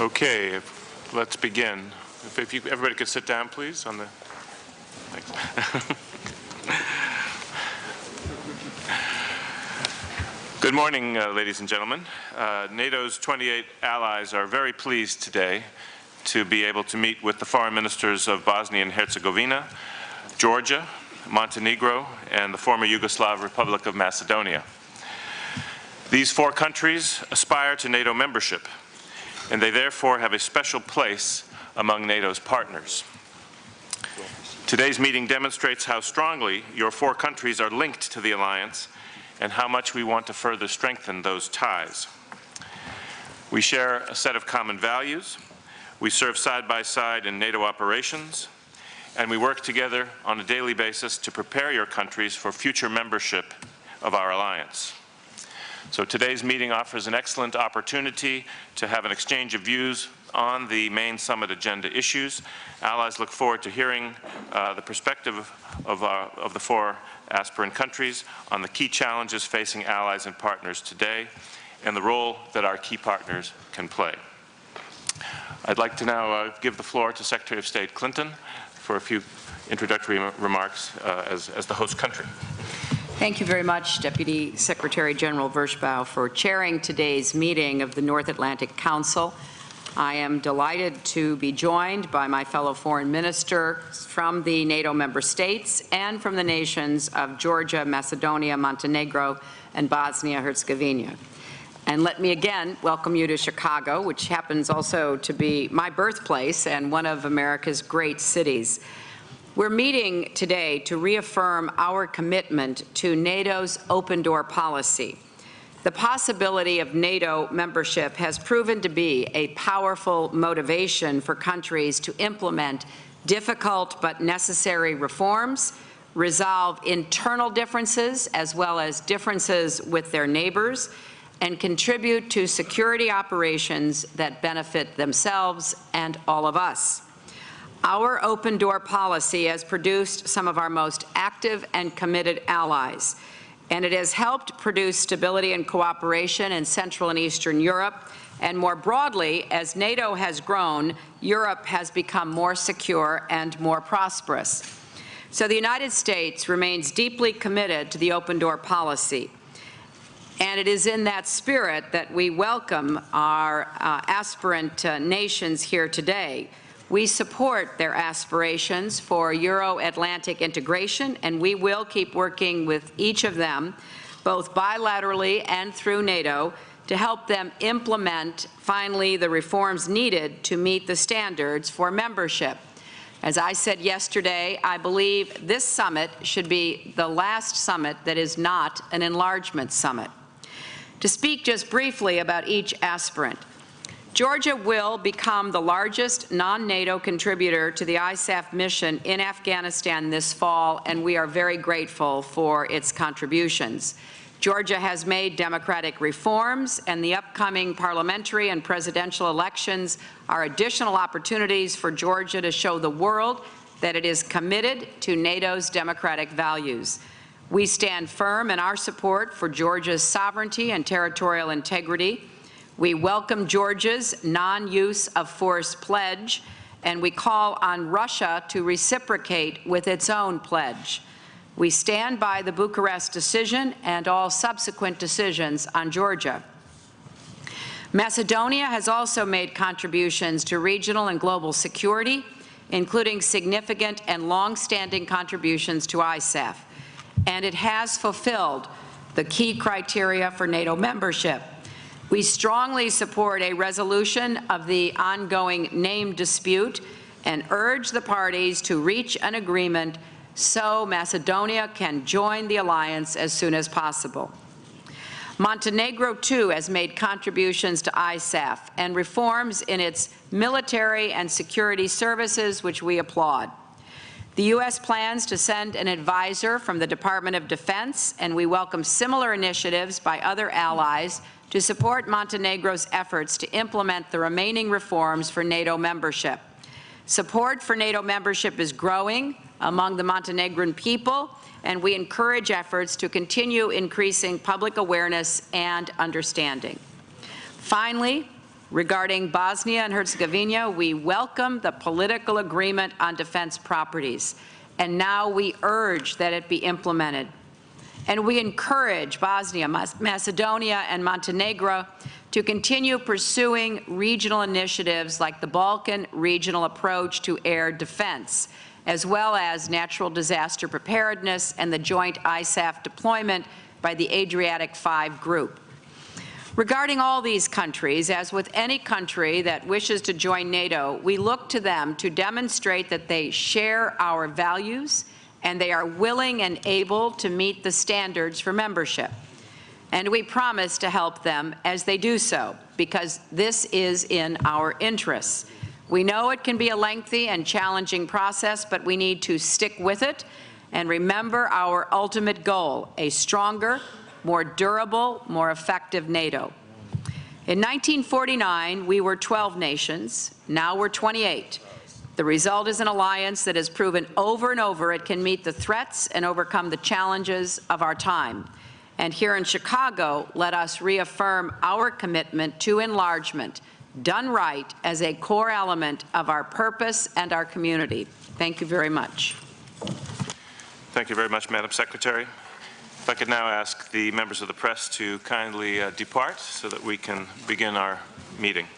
Okay, let's begin. If everybody could sit down, please. Thanks. Good morning, ladies and gentlemen. NATO's 28 allies are very pleased today to be able to meet with the foreign ministers of Bosnia and Herzegovina, Georgia, Montenegro, and the former Yugoslav Republic of Macedonia. These four countries aspire to NATO membership, and they therefore have a special place among NATO's partners. Today's meeting demonstrates how strongly your four countries are linked to the alliance and how much we want to further strengthen those ties. We share a set of common values, we serve side by side in NATO operations, and we work together on a daily basis to prepare your countries for future membership of our alliance. So today's meeting offers an excellent opportunity to have an exchange of views on the main summit agenda issues. Allies look forward to hearing the perspective of the four aspirant countries on the key challenges facing allies and partners today and the role that our key partners can play. I'd like to now give the floor to Secretary of State Clinton for a few introductory remarks as the host country. Thank you very much, Deputy Secretary General Vershbow, for chairing today's meeting of the North Atlantic Council. I am delighted to be joined by my fellow foreign ministers from the NATO member states and from the nations of Georgia, Macedonia, Montenegro, and Bosnia-Herzegovina. And let me again welcome you to Chicago, which happens also to be my birthplace and one of America's great cities. We're meeting today to reaffirm our commitment to NATO's open door policy. The possibility of NATO membership has proven to be a powerful motivation for countries to implement difficult but necessary reforms, resolve internal differences as well as differences with their neighbors, and contribute to security operations that benefit themselves and all of us. Our open door policy has produced some of our most active and committed allies, and it has helped produce stability and cooperation in Central and Eastern Europe. And more broadly, as NATO has grown, Europe has become more secure and more prosperous. So the United States remains deeply committed to the open door policy. And it is in that spirit that we welcome our aspirant nations here today. We support their aspirations for Euro-Atlantic integration, and we will keep working with each of them, both bilaterally and through NATO, to help them implement, finally, the reforms needed to meet the standards for membership. As I said yesterday, I believe this summit should be the last summit that is not an enlargement summit. To speak just briefly about each aspirant, Georgia will become the largest non-NATO contributor to the ISAF mission in Afghanistan this fall, and we are very grateful for its contributions. Georgia has made democratic reforms, and the upcoming parliamentary and presidential elections are additional opportunities for Georgia to show the world that it is committed to NATO's democratic values. We stand firm in our support for Georgia's sovereignty and territorial integrity. We welcome Georgia's non-use of force pledge, and we call on Russia to reciprocate with its own pledge. We stand by the Bucharest decision and all subsequent decisions on Georgia. Macedonia has also made contributions to regional and global security, including significant and long-standing contributions to ISAF, and it has fulfilled the key criteria for NATO membership. We strongly support a resolution of the ongoing name dispute and urge the parties to reach an agreement so Macedonia can join the alliance as soon as possible. Montenegro, too, has made contributions to ISAF and reforms in its military and security services, which we applaud. The U.S. plans to send an advisor from the Department of Defense, and we welcome similar initiatives by other allies to support Montenegro's efforts to implement the remaining reforms for NATO membership. Support for NATO membership is growing among the Montenegrin people, and we encourage efforts to continue increasing public awareness and understanding. Finally, Regarding Bosnia and Herzegovina, we welcome the political agreement on defense properties, and now we urge that it be implemented. And we encourage Bosnia, Macedonia, and Montenegro to continue pursuing regional initiatives like the Balkan Regional Approach to Air Defense, as well as natural disaster preparedness and the joint ISAF deployment by the Adriatic 5 group. Regarding all these countries, as with any country that wishes to join NATO, we look to them to demonstrate that they share our values and they are willing and able to meet the standards for membership. And we promise to help them as they do so, because this is in our interests. We know it can be a lengthy and challenging process, but we need to stick with it and remember our ultimate goal, a stronger, more durable, more effective NATO. In 1949, we were 12 nations. Now we're 28. The result is an alliance that has proven over and over it can meet the threats and overcome the challenges of our time. And here in Chicago, let us reaffirm our commitment to enlargement, done right, as a core element of our purpose and our community. Thank you very much. Thank you very much, Madam Secretary. If I could now ask the members of the press to kindly depart so that we can begin our meeting.